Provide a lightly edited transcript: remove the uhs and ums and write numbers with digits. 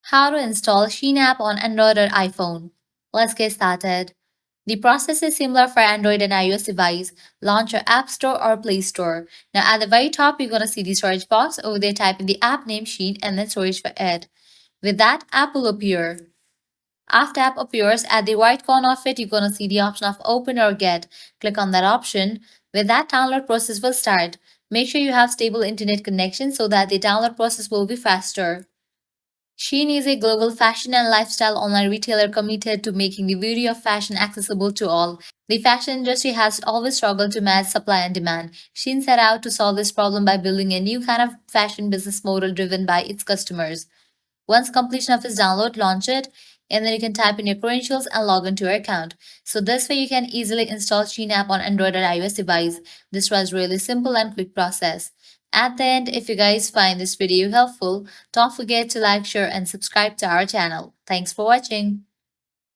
How to install Shein app on Android or iPhone. Let's get started. The process is similar for Android and iOS device. Launch your App Store or Play Store. Now at the very top, you're gonna see the storage box. Over there, type in the app name Shein and then storage for it. With that, app will appear. After app appears, at the right corner of it, you're gonna see the option of open or get. Click on that option. With that, download process will start. Make sure you have stable internet connection so that the download process will be faster. Shein is a global fashion and lifestyle online retailer committed to making the beauty of fashion accessible to all. The fashion industry has always struggled to match supply and demand. Shein set out to solve this problem by building a new kind of fashion business model driven by its customers. Once completion of its download, launch it, and then you can type in your credentials and log into your account. So this way you can easily install Shein app on Android or iOS device. This was really simple and quick process. At the end, if you guys find this video helpful, don't forget to like, share, and subscribe to our channel. Thanks for watching.